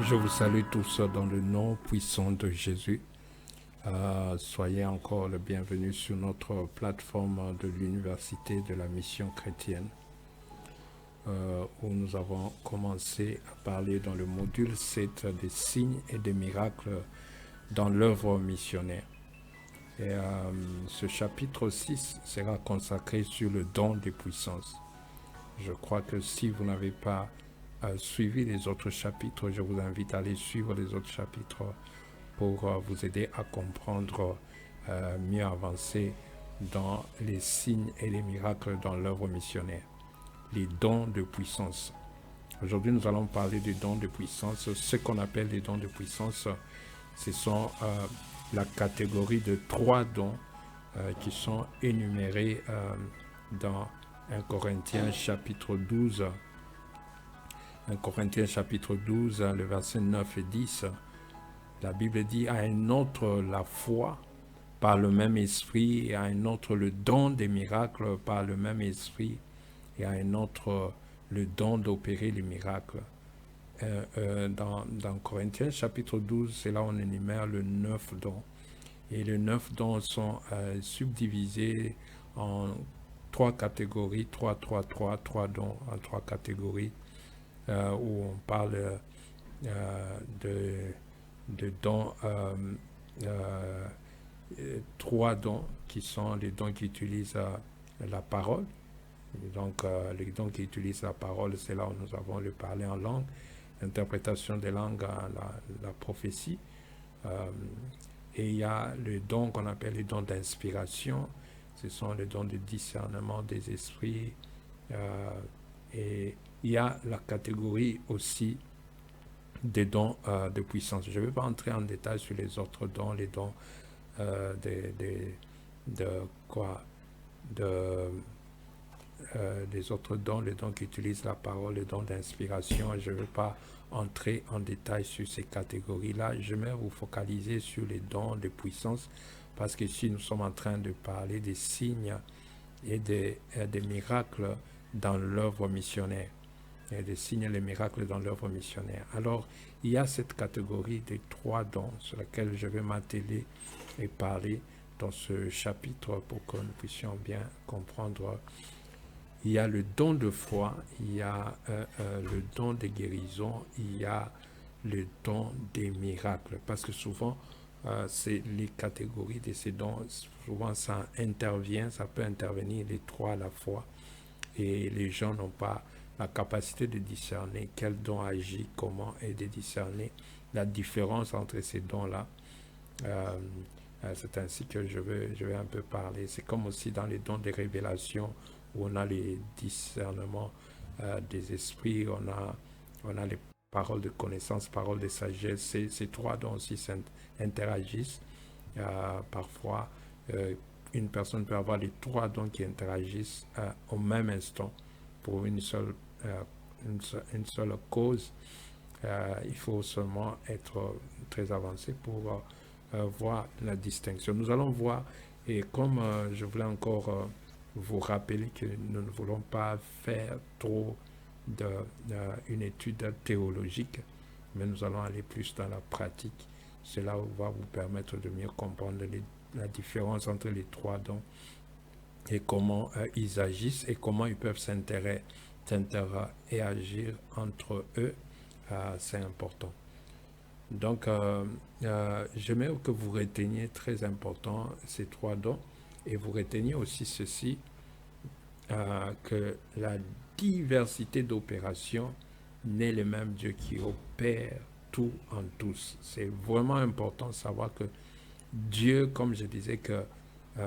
Je vous salue tous dans le nom puissant de Jésus. Soyez encore le bienvenu sur notre plateforme de l'Université de la Mission chrétienne, où nous avons commencé à parler dans le module 7 des signes et des miracles dans l'œuvre missionnaire. Et ce chapitre 6 sera consacré sur le don des puissances. Je crois que si vous n'avez pas suivi les autres chapitres, je vous invite à aller suivre les autres chapitres pour vous aider à comprendre mieux avancer dans les signes et les miracles dans l'œuvre missionnaire. Les dons de puissance. Aujourd'hui, nous allons parler des dons de puissance. Ce qu'on appelle les dons de puissance, ce sont la catégorie de 3 dons qui sont énumérés dans 1 Corinthiens chapitre 12. 1 Corinthiens chapitre 12, le verset 9 et 10. La Bible dit à un autre la foi par le même esprit, et à un autre le don des miracles par le même esprit, et à un autre le don d'opérer les miracles. Dans Corinthiens chapitre 12, c'est là où on énumère le 9 dons. Et les 9 dons sont subdivisés en 3 catégories, 3 dons en 3 catégories, où on parle de dons, 3 dons qui sont les dons qui utilisent la parole. Et donc, les dons qui utilisent la parole, c'est là où nous avons le parler en langue, l'interprétation des langues, la prophétie. Et il y a le don qu'on appelle les dons d'inspiration. Ce sont les dons de discernement des esprits. Et il y a la catégorie aussi des dons de puissance. Je ne vais pas entrer en détail sur les autres dons, les dons les autres dons, les dons qui utilisent la parole, les dons d'inspiration. Je ne vais pas entrer en détail sur ces catégories-là. Je vais vous focaliser sur les dons de puissance, parce que ici nous sommes en train de parler des signes et des miracles dans l'œuvre missionnaire. Et des signes et des miracles dans l'œuvre missionnaire. Alors, il y a cette catégorie des 3 dons sur laquelle je vais m'atteler et parler dans ce chapitre pour que nous puissions bien comprendre. Il y a le don de foi, il y a le don de guérison, il y a le don des miracles. Parce que souvent, c'est les catégories de ces dons, souvent ça intervient, ça peut intervenir les 3 à la fois. Et les gens n'ont pas la capacité de discerner quel don agit, comment, et de discerner la différence entre ces dons-là. C'est ainsi que je vais un peu parler. C'est comme aussi dans les dons de révélation, où on a les discernements des esprits, on a les paroles de connaissance, paroles de sagesse. Ces 3 dons aussi interagissent. Parfois, une personne peut avoir les 3 dons qui interagissent au même instant pour une seule cause. Il faut seulement être très avancé pour voir la distinction. Nous allons voir, et comme je voulais encore vous rappeler que nous ne voulons pas faire trop une étude théologique, mais nous allons aller plus dans la pratique. Cela va vous permettre de mieux comprendre la différence entre les 3 dons et comment ils agissent et comment ils peuvent interagir entre eux. C'est important. Donc, j'aimerais que vous reteniez très important ces 3 dons, et vous reteniez aussi ceci, que la diversité d'opérations n'est le même Dieu qui opère tout en tous. C'est vraiment important de savoir que Dieu, comme je disais que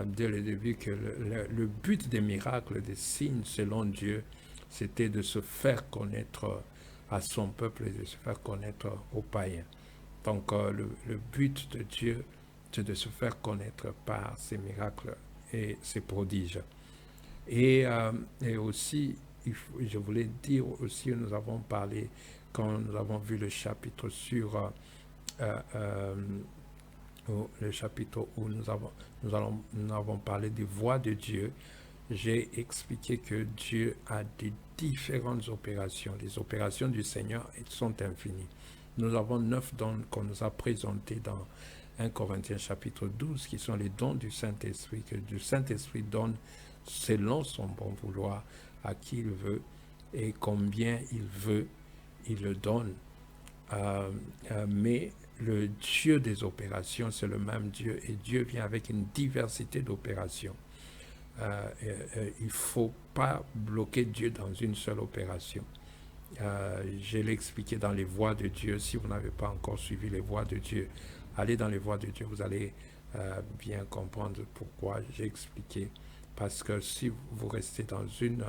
dès le début, que le but des miracles, des signes selon Dieu, c'était de se faire connaître à son peuple et de se faire connaître aux païens. Donc le but de Dieu, c'est de se faire connaître par ces miracles et ces prodiges. Et aussi, je voulais dire aussi, nous avons parlé, quand nous avons vu le chapitre sur le chapitre où nous avons parlé des voies de Dieu, j'ai expliqué que Dieu a des différentes opérations. Les opérations du Seigneur sont infinies. Nous avons 9 dons qu'on nous a présentés dans 1 Corinthiens chapitre 12, qui sont les dons du Saint-Esprit, que le Saint-Esprit donne selon son bon vouloir à qui il veut et combien il veut, il le donne. Mais le Dieu des opérations, c'est le même Dieu, et Dieu vient avec une diversité d'opérations. Il ne faut pas bloquer Dieu dans une seule opération. Je l'ai expliqué dans les voies de Dieu. Si vous n'avez pas encore suivi les voies de Dieu, allez dans les voies de Dieu, vous allez bien comprendre pourquoi j'ai expliqué. Parce que si vous restez dans une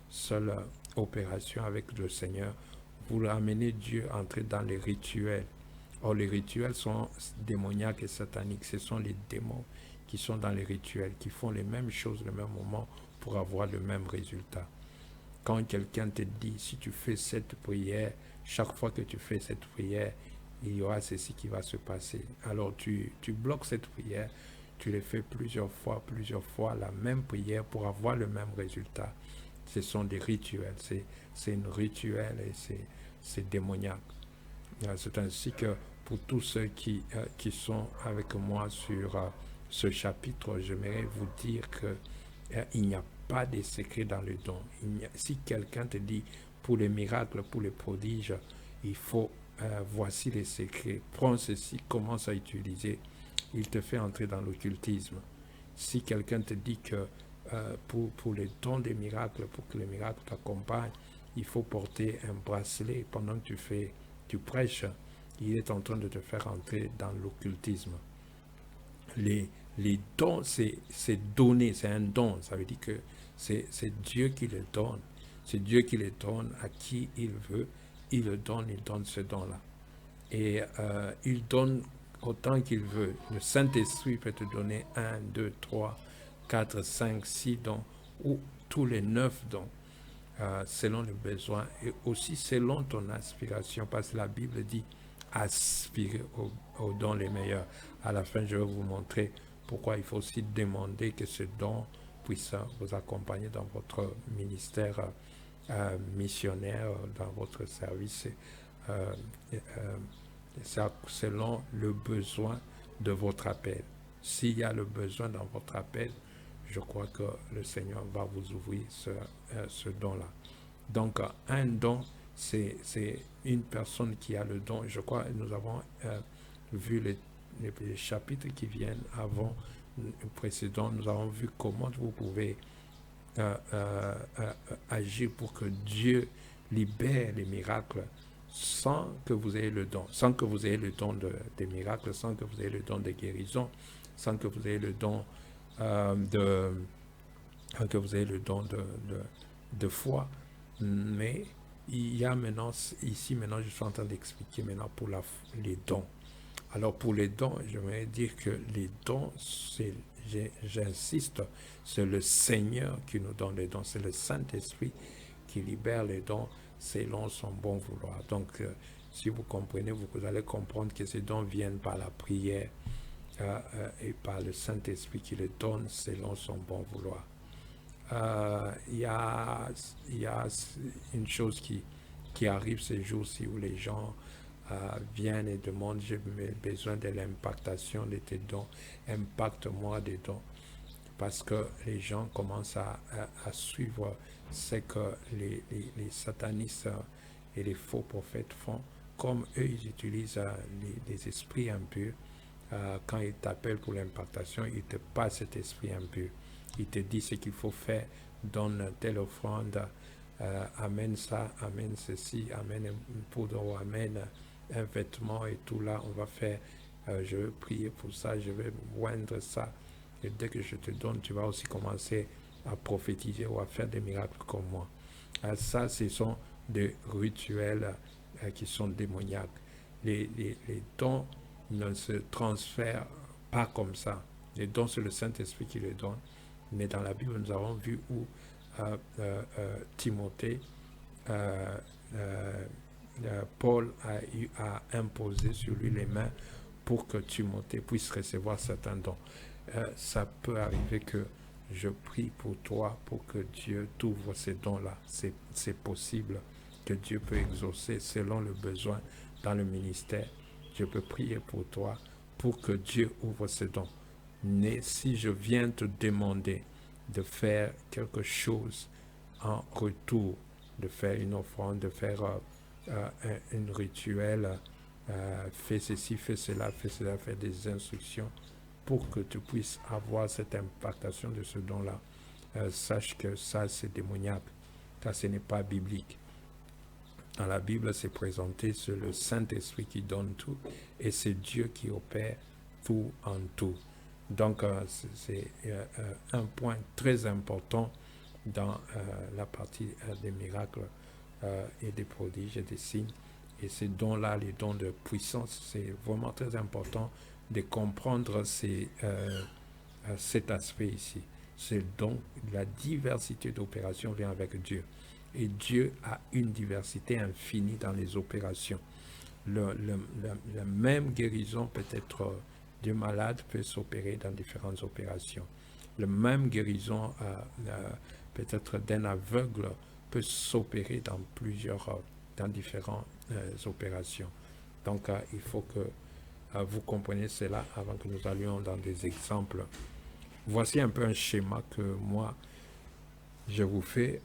seule opération avec le Seigneur, vous ramenez Dieu à entrer dans les rituels. Or, les rituels sont démoniaques et sataniques. Ce sont les démons qui sont dans les rituels, qui font les mêmes choses au même moment pour avoir le même résultat. Quand quelqu'un te dit, si tu fais cette prière, chaque fois que tu fais cette prière, il y aura ceci qui va se passer. Alors tu bloques cette prière, tu les fais plusieurs fois, la même prière pour avoir le même résultat. Ce sont des rituels, c'est un rituel et c'est démoniaque. C'est ainsi que pour tous ceux qui sont avec moi sur ce chapitre, j'aimerais vous dire qu'il n'y a pas de secret dans le don. Si quelqu'un te dit pour les miracles, pour les prodiges, il faut, voici les secrets, prends ceci, commence à utiliser, il te fait entrer dans l'occultisme. Si quelqu'un te dit que pour les dons des miracles, pour que les miracles t'accompagnent, il faut porter un bracelet pendant que tu prêches, il est en train de te faire entrer dans l'occultisme. Les dons, c'est donné, c'est un don. Ça veut dire que c'est Dieu qui le donne. C'est Dieu qui le donne à qui il veut. Il donne ce don-là. Et il donne autant qu'il veut. Le Saint-Esprit peut te donner 1, 2, 3, 4, 5, 6 dons, ou tous les 9 dons, selon le besoin, et aussi selon ton aspiration, parce que la Bible dit aspirer aux dons les meilleurs. À la fin, je vais vous montrer pourquoi il faut aussi demander que ce don puisse vous accompagner dans votre ministère missionnaire, dans votre service, selon le besoin de votre appel. S'il y a le besoin dans votre appel, je crois que le Seigneur va vous ouvrir ce don-là. Donc, un don, c'est une personne qui a le don. Je crois que nous avons vu les chapitres qui viennent avant le précédent. Nous avons vu comment vous pouvez agir pour que Dieu libère les miracles sans que vous ayez le don. Sans que vous ayez le don des miracles, sans que vous ayez le don de guérison, sans que vous ayez le don de foi. Mais il y a maintenant, ici maintenant, je suis en train d'expliquer maintenant pour les dons. Alors pour les dons, je vais dire que les dons, j'insiste, c'est le Seigneur qui nous donne les dons, c'est le Saint-Esprit qui libère les dons selon son bon vouloir. Donc si vous comprenez, vous allez comprendre que ces dons viennent par la prière et par le Saint-Esprit qui les donne selon son bon vouloir. Il y a une chose qui arrive ces jours-ci où les gens viennent et demandent, j'ai besoin de l'impactation de tes dons, impacte-moi des dons. Parce que les gens commencent à suivre ce que les satanistes et les faux prophètes font. Comme eux, ils utilisent les esprits impurs. Quand ils t'appellent pour l'impactation, ils te passent cet esprit impur. Il te dit ce qu'il faut faire, donne telle offrande, amène ça, amène ceci, amène une poudre ou amène un vêtement et tout là, on va faire, je vais prier pour ça, je vais moindre ça. Et dès que je te donne, tu vas aussi commencer à prophétiser ou à faire des miracles comme moi. Ça, ce sont des rituels qui sont démoniaques. Les dons ne se transfèrent pas comme ça. Les dons, c'est le Saint-Esprit qui les donne. Mais dans la Bible, nous avons vu où Timothée, Paul a imposé sur lui les mains pour que Timothée puisse recevoir certains dons. Ça peut arriver que je prie pour toi pour que Dieu t'ouvre ces dons-là. C'est possible que Dieu peut exaucer selon le besoin dans le ministère, je peux prier pour toi pour que Dieu ouvre ce don. Mais si je viens te demander de faire quelque chose en retour, de faire une offrande, de faire un rituel, fais ceci, fais cela, faire des instructions pour que tu puisses avoir cette impactation de ce don-là. Sache que ça, c'est démoniaque. Ça, ce n'est pas biblique. Dans la Bible, c'est présenté, c'est le Saint-Esprit qui donne tout et c'est Dieu qui opère tout en tout. Donc, c'est un point très important dans la partie des miracles et des prodiges et des signes. Et ces dons-là, les dons de puissance, c'est vraiment très important de comprendre cet aspect ici. C'est donc la diversité d'opérations vient avec Dieu. Et Dieu a une diversité infinie dans les opérations. La même guérison peut être du malade peut s'opérer dans différentes opérations. La même guérison peut-être d'un aveugle peut s'opérer dans dans différentes opérations. Donc il faut que vous compreniez cela avant que nous allions dans des exemples. Voici un peu un schéma que moi je vous fais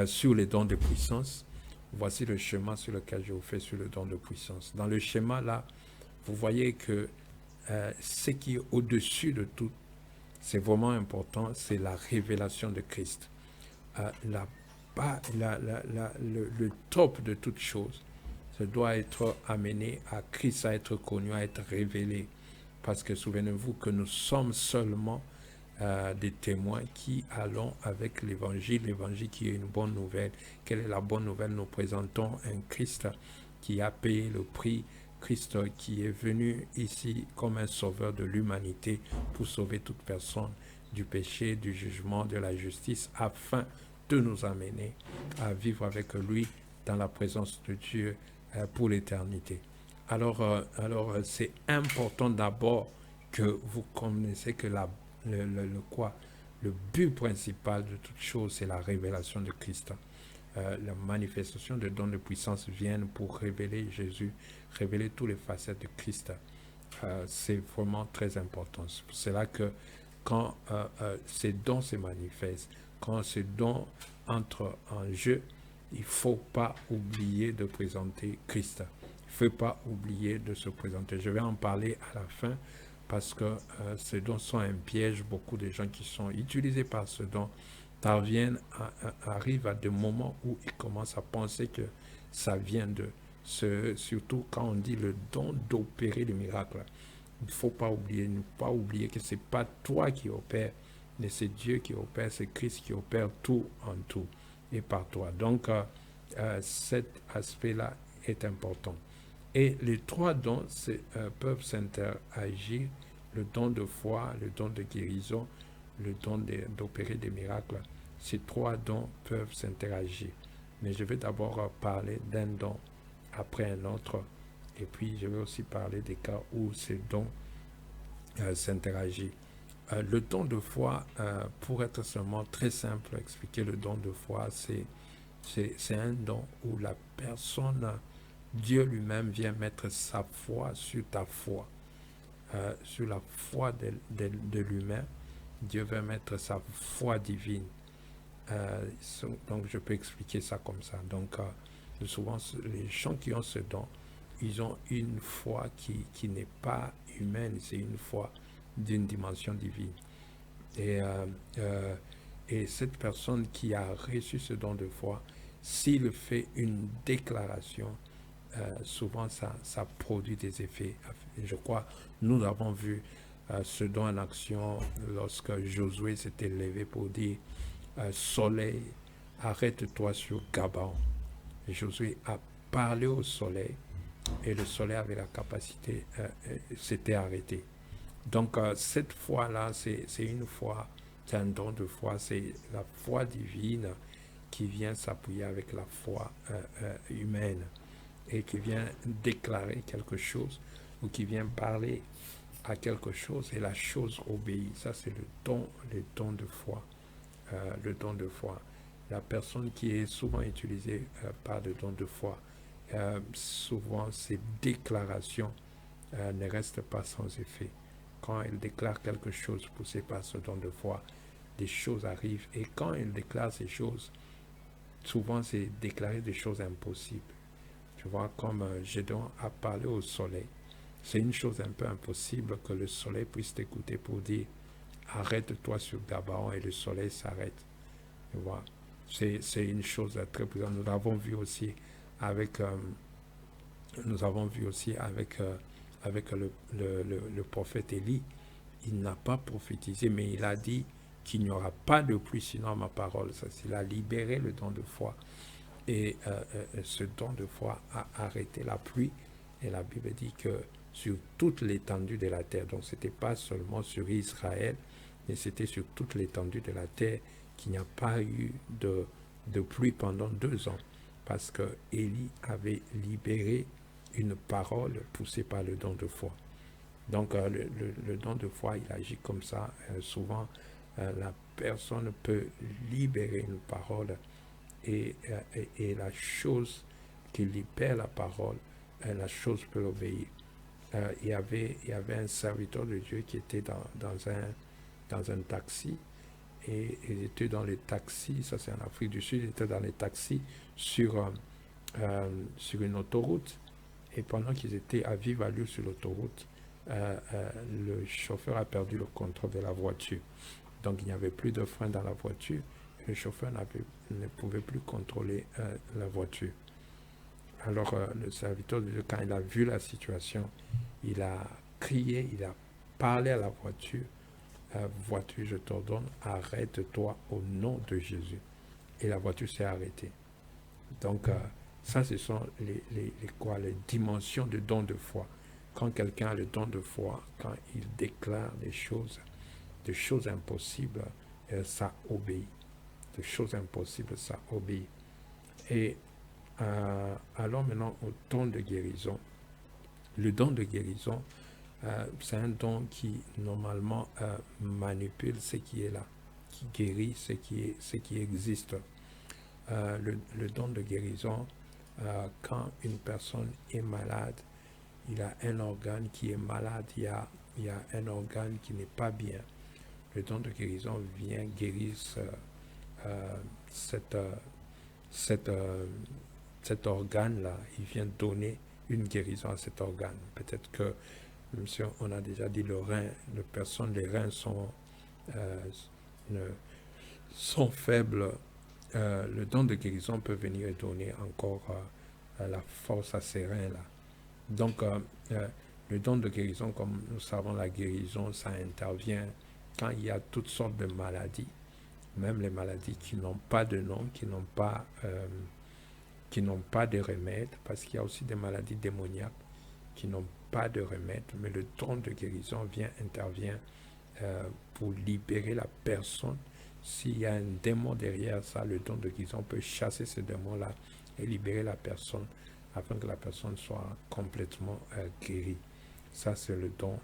sur les dons de puissance. Voici le schéma sur lequel je vous fais sur le don de puissance. Dans le schéma là, vous voyez que ce qui est au-dessus de tout, c'est vraiment important, c'est la révélation de Christ. Le top de toute chose, ça doit être amené à Christ, à être connu, à être révélé. Parce que souvenez-vous que nous sommes seulement des témoins qui allons avec l'évangile qui est une bonne nouvelle. Quelle est la bonne nouvelle? Nous présentons un Christ qui a payé le prix, Christ qui est venu ici comme un sauveur de l'humanité pour sauver toute personne du péché, du jugement, de la justice, afin de nous amener à vivre avec lui dans la présence de Dieu pour l'éternité. Alors c'est important d'abord que vous connaissiez que le but principal de toute chose, c'est la révélation de Christ. La manifestation de dons de puissance viennent pour révéler Jésus, révéler toutes les facettes de Christ. C'est vraiment très important. C'est pour cela que quand ces dons se manifestent, quand ces dons entrent en jeu, il ne faut pas oublier de présenter Christ. Il ne faut pas oublier de se présenter. Je vais en parler à la fin parce que ces dons sont un piège. Beaucoup de gens qui sont utilisés par ce don arrivent à des moments où ils commencent à penser que ça vient de surtout quand on dit le don d'opérer le miracle. Il ne faut pas oublier que ce n'est pas toi qui opères, mais c'est Dieu qui opère, c'est Christ qui opère tout en tout et par toi. Donc, cet aspect-là est important. Et les trois dons peuvent s'interagir, le don de foi, le don de guérison, le don d'opérer des miracles. Ces trois dons peuvent s'interagir. Mais je vais d'abord parler d'un don après un autre. Et puis, je vais aussi parler des cas où ces dons s'interagissent. Le don de foi, pour être seulement très simple, expliquer le don de foi, c'est un don où la personne, Dieu lui-même vient mettre sa foi sur ta foi, sur la foi de lui-même. Dieu va mettre sa foi divine. Donc, je peux expliquer ça comme ça. Donc, souvent, les gens qui ont ce don, ils ont une foi qui n'est pas humaine, c'est une foi d'une dimension divine. Et cette personne qui a reçu ce don de foi, s'il fait une déclaration, souvent ça produit des effets. Je crois, nous avons vu ce don en action lorsque Josué s'était levé pour dire soleil, arrête-toi sur Gabaon. Josué a parlé au soleil et le soleil avait la capacité, s'était arrêté. Donc cette foi-là, c'est une foi, c'est un don de foi, c'est la foi divine qui vient s'appuyer avec la foi humaine et qui vient déclarer quelque chose ou qui vient parler à quelque chose et la chose obéit. Ça, c'est le don de foi. Le don de foi. La personne qui est souvent utilisée par le don de foi, souvent ces déclarations ne restent pas sans effet. Quand il déclare quelque chose poussé par ce don de foi, des choses arrivent. Et quand il déclare ces choses, souvent c'est déclarer des choses impossibles. Tu vois, comme Gédéon a parlé au soleil, c'est une chose un peu impossible que le soleil puisse t'écouter pour dire arrête-toi sur Gabaon et le soleil s'arrête. Tu vois, c'est une chose très puissante. Nous l'avons vu aussi avec le prophète Élie. Il n'a pas prophétisé, mais il a dit qu'il n'y aura pas de pluie sinon ma parole. Ça, il a libéré le don de foi. Et ce don de foi a arrêté la pluie. Et la Bible dit que sur toute l'étendue de la terre, donc ce n'était pas seulement sur Israël, mais c'était sur toute l'étendue de la terre qu'il n'y a pas eu de pluie pendant 2 ans. Parce que Élie avait libéré une parole poussée par le don de foi. Donc le don de foi, il agit comme ça. Souvent, la personne peut libérer une parole et la chose qui libère la parole, la chose peut obéir. Il y avait un serviteur de Dieu qui était dans un taxi, et il était dans les taxis, ça c'est en Afrique du Sud, il était dans les taxis sur une autoroute, et pendant qu'ils étaient à vive allure sur l'autoroute, le chauffeur a perdu le contrôle de la voiture. Donc il n'y avait plus de frein dans la voiture, et le chauffeur ne pouvait plus contrôler la voiture. Alors le serviteur de Dieu, quand il a vu la situation, il a crié, il a parlé à la voiture, voiture, je t'ordonne, arrête-toi au nom de Jésus. Et la voiture s'est arrêtée. Donc ça, ce sont les dimensions du don de foi. Quand quelqu'un a le don de foi, quand il déclare des choses impossibles, ça obéit. Des choses impossibles, ça obéit. Et allons maintenant au don de guérison. Le don de guérison, c'est un don qui normalement manipule ce qui est là, qui guérit ce qui existe. Le don de guérison, quand une personne est malade, il a un organe qui est malade, il y a un organe qui n'est pas bien. Le don de guérison vient guérir cet organe-là. Il vient donner une guérison à cet organe. Peut-être que, même si on a déjà dit les reins sont faibles, le don de guérison peut venir et donner encore la force à ces reins-là. Donc, le don de guérison, comme nous savons, la guérison, ça intervient quand il y a toutes sortes de maladies, même les maladies qui n'ont pas de nom, qui n'ont pas de remède, parce qu'il y a aussi des maladies démoniaques qui n'ont pas de remède, mais le don de guérison intervient pour libérer la personne. S'il y a un démon derrière ça, le don de guérison peut chasser ce démon-là et libérer la personne afin que la personne soit complètement guérie. Ça, c'est le don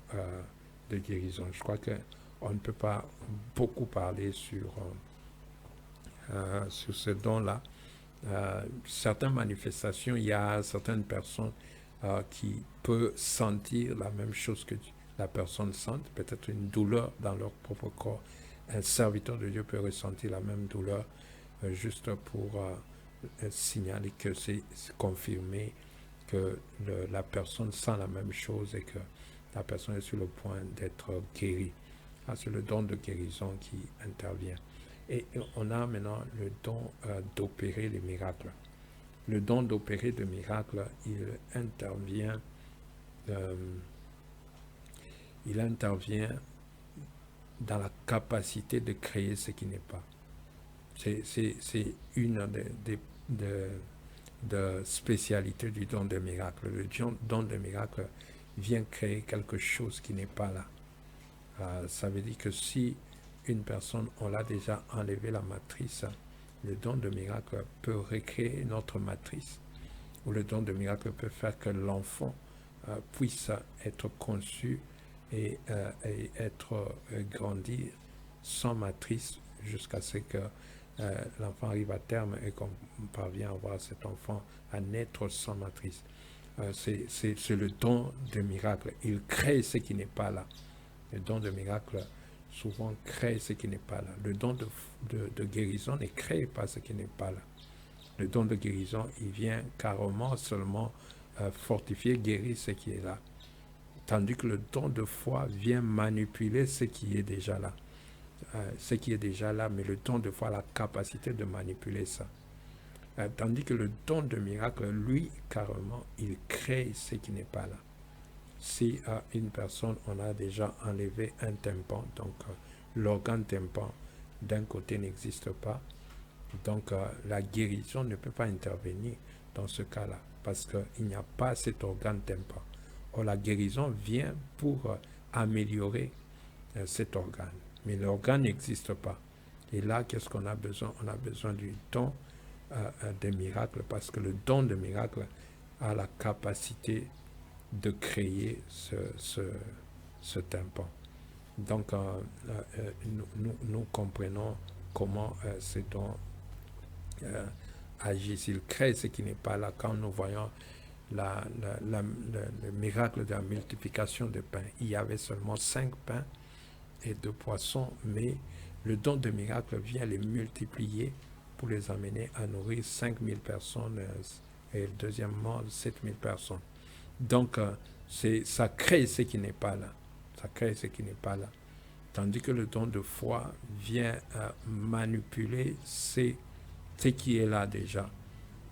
de guérison. Je crois qu'on ne peut pas beaucoup parler sur ce don-là. Certaines manifestations, il y a certaines personnes qui peuvent sentir la même chose que la personne sent, peut-être une douleur dans leur propre corps. Un serviteur de Dieu peut ressentir la même douleur juste pour signaler que c'est confirmé que la personne sent la même chose et que la personne est sur le point d'être guérie. C'est le don de guérison qui intervient. Et on a maintenant le don d'opérer les miracles. Le don d'opérer des miracles, il intervient dans la capacité de créer ce qui n'est pas. C'est une des spécialités du don de miracle. Le don de miracle vient créer quelque chose qui n'est pas là. Ça veut dire que si une personne, on l'a déjà enlevé la matrice, le don de miracle peut recréer notre matrice, ou le don de miracle peut faire que l'enfant puisse être conçu et être grandi sans matrice jusqu'à ce que l'enfant arrive à terme et qu'on parvient à voir cet enfant à naître sans matrice. C'est le don de miracle. Il crée ce qui n'est pas là. Le don de miracle souvent crée ce qui n'est pas là. Le don de guérison ne crée pas ce qui n'est pas là. Le don de guérison, il vient carrément seulement fortifier, guérir ce qui est là. Tandis que le don de foi vient manipuler ce qui est déjà là. Ce qui est déjà là, mais le don de foi a la capacité de manipuler ça. Tandis que le don de miracle, lui, carrément, il crée ce qui n'est pas là. Si à une personne, on a déjà enlevé un tympan, donc l'organe tympan d'un côté n'existe pas, donc la guérison ne peut pas intervenir dans ce cas-là, parce qu'il n'y a pas cet organe tympan. Or, la guérison vient pour améliorer cet organe, mais l'organe n'existe pas. Et là, qu'est-ce qu'on a besoin? On a besoin du don des miracles, parce que le don de miracle a la capacité de créer ce tympan. Donc, nous comprenons comment ces dons agissent. Ils créent ce qui n'est pas là. Quand nous voyons le miracle de la multiplication de pain, il y avait seulement 5 pains et 2 poissons, mais le don de miracle vient les multiplier pour les amener à nourrir 5000 personnes et deuxièmement 7000 personnes. Donc, ça crée ce qui n'est pas là. Ça crée ce qui n'est pas là. Tandis que le don de foi vient manipuler ce qui est là déjà.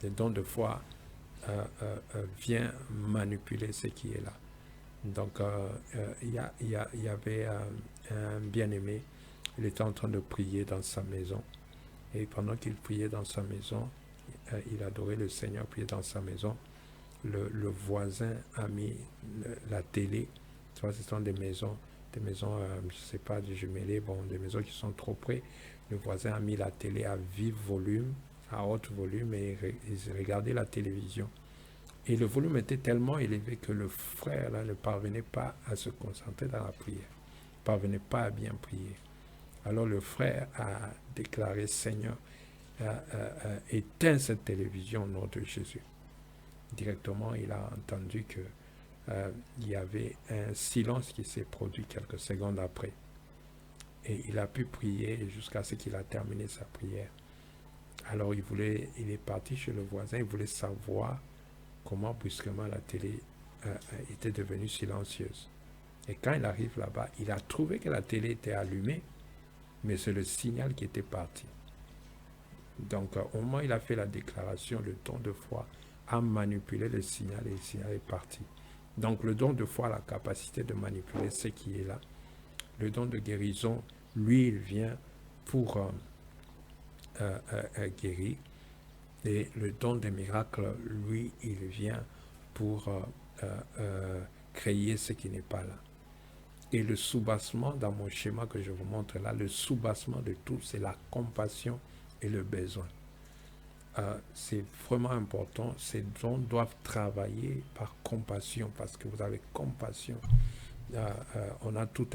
Le don de foi vient manipuler ce qui est là. Donc, il y avait un bien-aimé, il était en train de prier dans sa maison. Et pendant qu'il priait dans sa maison, il adorait le Seigneur, priait dans sa maison. Le voisin a mis la télé. Tu vois, ce sont des maisons, je ne sais pas, du jumelé, bon, des maisons qui sont trop près. Le voisin a mis la télé à vif volume, à haute volume, et il regardait la télévision. Et le volume était tellement élevé que le frère là, ne parvenait pas à se concentrer dans la prière, ne parvenait pas à bien prier. Alors le frère a déclaré, Seigneur, éteins cette télévision au nom de Jésus. Directement, il a entendu que il y avait un silence qui s'est produit quelques secondes après. Et il a pu prier jusqu'à ce qu'il a terminé sa prière. Alors il est parti chez le voisin, il voulait savoir comment brusquement la télé était devenue silencieuse. Et quand il arrive là-bas, il a trouvé que la télé était allumée, mais c'est le signal qui était parti. Donc au moment où il a fait la déclaration, le don de foi a manipulé le signal et le signal est parti. Donc le don de foi a la capacité de manipuler ce qui est là. Le don de guérison, lui, il vient pour guérir. Et le don des miracles, lui, il vient pour créer ce qui n'est pas là. Et le soubassement, dans mon schéma que je vous montre là, le soubassement de tout, c'est la compassion et le besoin. C'est vraiment important. Ces dons doivent travailler par compassion, parce que vous avez compassion. On a tout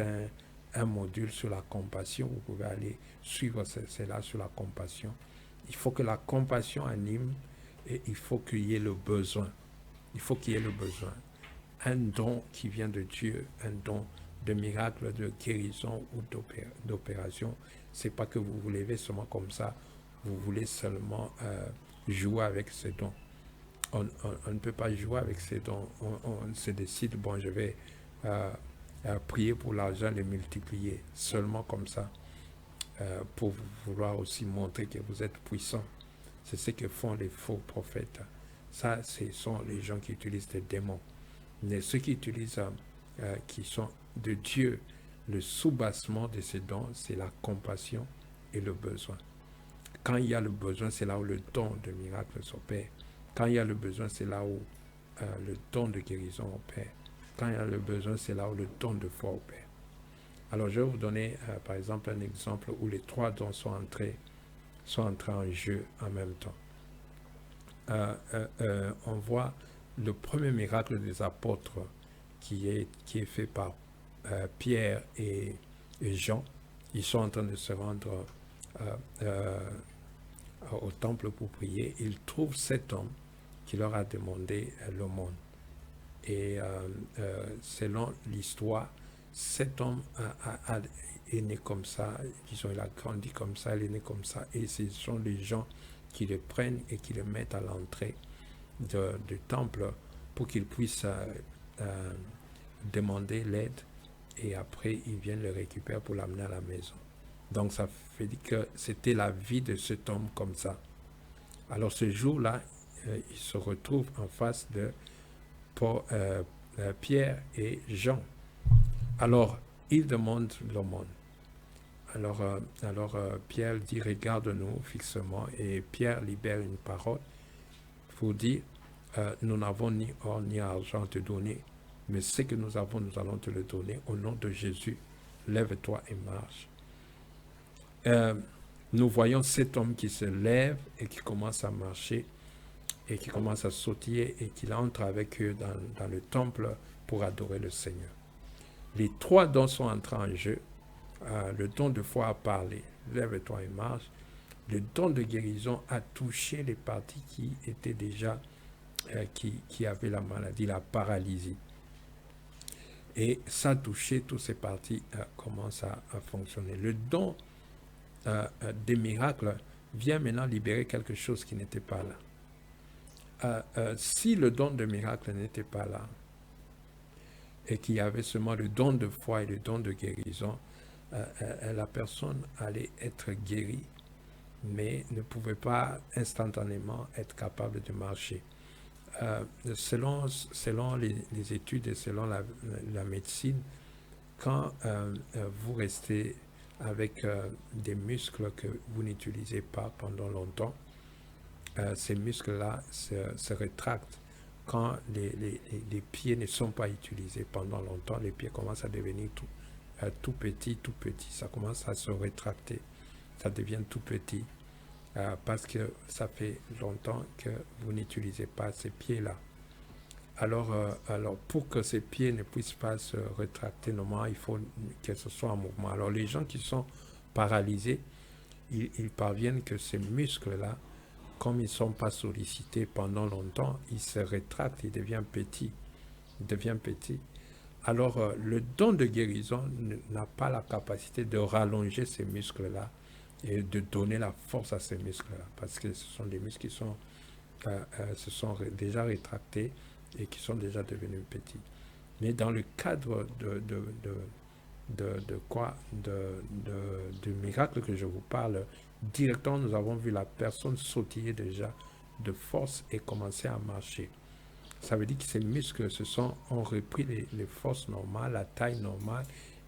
un module sur la compassion. Vous pouvez aller suivre cela sur la compassion. Il faut que la compassion anime et il faut qu'il y ait le besoin. Il faut qu'il y ait le besoin. Un don qui vient de Dieu, un don de miracle, de guérison ou d'opération, c'est pas que vous vous levez seulement comme ça, vous voulez seulement jouer avec ces dons. On ne peut pas jouer avec ces dons. On se décide, bon, je vais prier pour l'argent, les multiplier, seulement comme ça. Pour vouloir aussi montrer que vous êtes puissant. C'est ce que font les faux prophètes. Ça, ce sont les gens qui utilisent des démons. Mais ceux qui utilisent, qui sont de Dieu, le soubassement de ces dons, c'est la compassion et le besoin. Quand il y a le besoin, c'est là où le don de miracle s'opère. Quand il y a le besoin, c'est là où le don de guérison opère. Quand il y a le besoin, c'est là où le don de foi opère. Alors, je vais vous donner, par exemple, un exemple où les 3 dons sont entrés en jeu en même temps. On voit le premier miracle des apôtres qui est fait par Pierre et Jean. Ils sont en train de se rendre au temple pour prier, ils trouvent cet homme qui leur a demandé l'aumône. Et selon l'histoire, cet homme est né comme ça, disons, il a grandi comme ça, il est né comme ça, et ce sont les gens qui le prennent et qui le mettent à l'entrée du temple pour qu'il puisse demander l'aide, et après ils viennent le récupérer pour l'amener à la maison. Donc ça fait dire que c'était la vie de cet homme comme ça. Alors ce jour-là, il se retrouve en face de Pierre et Jean. Alors, il demande l'aumône. Alors Pierre dit, regarde-nous fixement, et Pierre libère une parole pour dire, nous n'avons ni or ni argent à te donner, mais ce que nous avons, nous allons te le donner. Au nom de Jésus, lève-toi et marche. Nous voyons cet homme qui se lève et qui commence à marcher et qui commence à sautiller et qui entre avec eux dans le temple pour adorer le Seigneur. Les trois dons sont entrés en jeu. Le don de foi a parlé, lève-toi et marche. Le don de guérison a touché les parties qui étaient déjà, qui avaient la maladie, la paralysie. Et ça a touché toutes ces parties, commencent à fonctionner. Le don des miracles vient maintenant libérer quelque chose qui n'était pas là. Si le don de miracle n'était pas là, et qu'il y avait seulement le don de foi et le don de guérison, la personne allait être guérie, mais ne pouvait pas instantanément être capable de marcher. Selon les études et selon la médecine, quand vous restez avec des muscles que vous n'utilisez pas pendant longtemps, ces muscles-là se rétractent. Quand les pieds ne sont pas utilisés pendant longtemps, les pieds commencent à devenir tout petit, ça commence à se rétracter, ça devient tout petit, parce que ça fait longtemps que vous n'utilisez pas ces pieds-là. Alors, pour que ces pieds ne puissent pas se rétracter normalement, il faut que ce soit en mouvement. Alors, les gens qui sont paralysés, ils parviennent que ces muscles-là, comme ils ne sont pas sollicités pendant longtemps, ils se rétractent, ils deviennent petits. Alors, le don de guérison n'a pas la capacité de rallonger ces muscles-là et de donner la force à ces muscles-là, parce que ce sont des muscles qui se sont déjà rétractés et qui sont déjà devenus petits. Mais dans le cadre du miracle que je vous parle, directement nous avons vu la personne sautiller déjà de force et commencer à marcher. Ça veut dire que ces muscles ont repris les forces normales, la taille normale,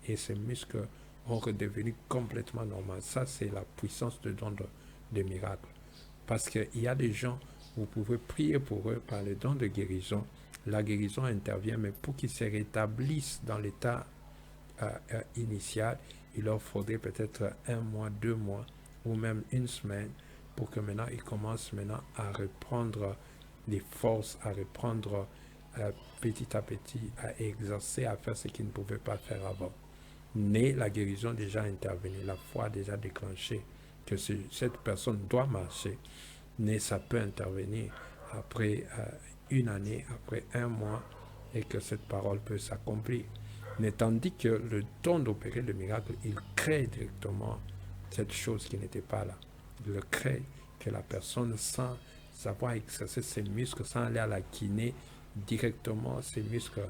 et ces muscles ont redevenu complètement normaux. Ça, c'est la puissance de don de miracle. Parce qu'il y a des gens, vous pouvez prier pour eux par le don de guérison. La guérison intervient, mais pour qu'ils se rétablissent dans l'état initial, il leur faudrait peut-être 1 mois, 2 mois, ou même 1 semaine, pour que maintenant ils commencent à reprendre les forces, à reprendre petit à petit, à exercer, à faire ce qu'ils ne pouvaient pas faire avant. Mais la guérison déjà intervenue, la foi déjà déclenchée, que cette personne doit marcher, mais ça peut intervenir après 1 année, après 1 mois, et que cette parole peut s'accomplir. Mais tandis que le don d'opérer le miracle, il crée directement cette chose qui n'était pas là. Il le crée, que la personne, sans savoir exercer ses muscles, sans aller à la kiné, directement ses muscles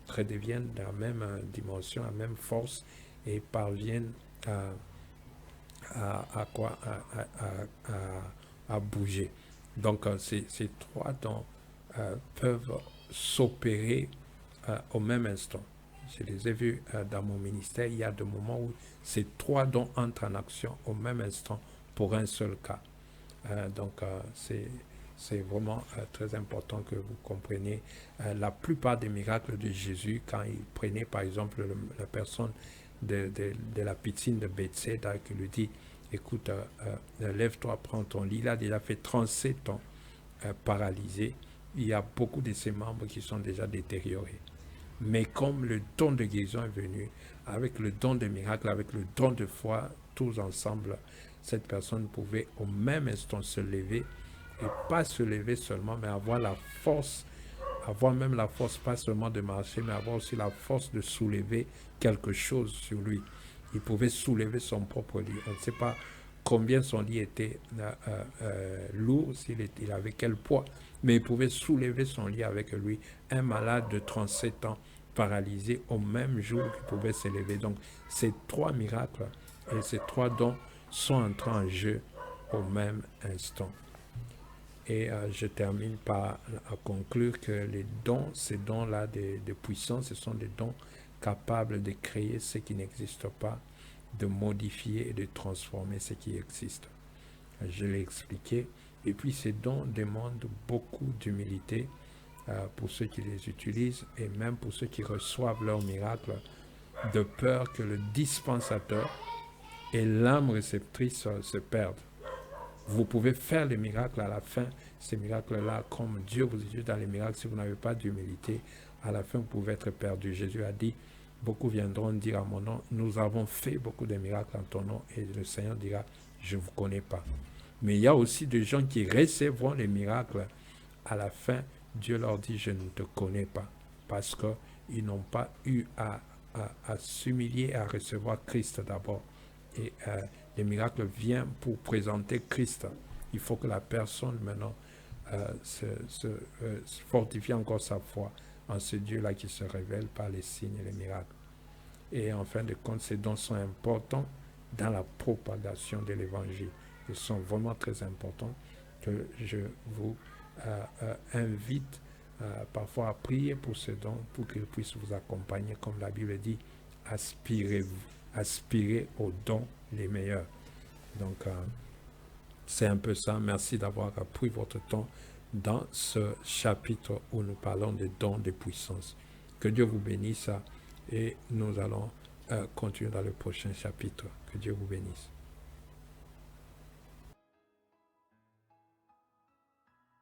redeviennent de la même dimension, la même force, et parviennent à bouger. Donc ces 3 dons peuvent s'opérer au même instant. Je les ai vus dans mon ministère. Il y a des moments où ces 3 dons entrent en action au même instant pour un seul cas. Donc c'est vraiment très important que vous compreniez. La plupart des miracles de Jésus, quand il prenait par exemple la personne de la piscine de Bethsaida, qui lui dit, écoute, lève-toi, prends ton lit. Il a déjà fait 37 ans paralysé. Il y a beaucoup de ses membres qui sont déjà détériorés. Mais comme le don de guérison est venu, avec le don de miracle, avec le don de foi, tous ensemble, cette personne pouvait au même instant se lever, et pas se lever seulement, mais avoir la force, avoir même la force, pas seulement de marcher, mais avoir aussi la force de soulever quelque chose sur lui. Il pouvait soulever son propre lit. On ne sait pas combien son lit était lourd, il avait quel poids, mais il pouvait soulever son lit avec lui. Un malade de 37 ans, paralysé, au même jour qu'il pouvait s'élever. Donc, ces trois miracles et ces trois dons sont entrés en jeu au même instant. Et je termine par conclure que les dons, ces dons-là de puissance, ce sont des dons capables de créer ce qui n'existe pas, de modifier et de transformer ce qui existe. Je l'ai expliqué. Et puis ces dons demandent beaucoup d'humilité pour ceux qui les utilisent et même pour ceux qui reçoivent leur miracle, de peur que le dispensateur et l'âme réceptrice se perdent. Vous pouvez faire les miracles à la fin, ces miracles-là, comme Dieu vous utilise dans les miracles, si vous n'avez pas d'humilité, à la fin vous pouvez être perdu. Jésus a dit, beaucoup viendront dire à mon nom, nous avons fait beaucoup de miracles en ton nom, et le Seigneur dira, je ne vous connais pas. Mais il y a aussi des gens qui recevront les miracles. À la fin, Dieu leur dit, je ne te connais pas, parce qu'ils n'ont pas eu à s'humilier, à recevoir Christ d'abord. Et les miracles viennent pour présenter Christ. Il faut que la personne maintenant se fortifie encore sa foi en ce Dieu-là qui se révèle par les signes et les miracles. Et en fin de compte, ces dons sont importants dans la propagation de l'évangile. Ils sont vraiment très importants, que je vous invite parfois à prier pour ces dons, pour qu'ils puissent vous accompagner, comme la Bible dit, aspirez aux dons les meilleurs. Donc, c'est un peu ça. Merci d'avoir pris votre temps dans ce chapitre où nous parlons des dons de puissance. Que Dieu vous bénisse et nous allons continuer dans le prochain chapitre. Que Dieu vous bénisse.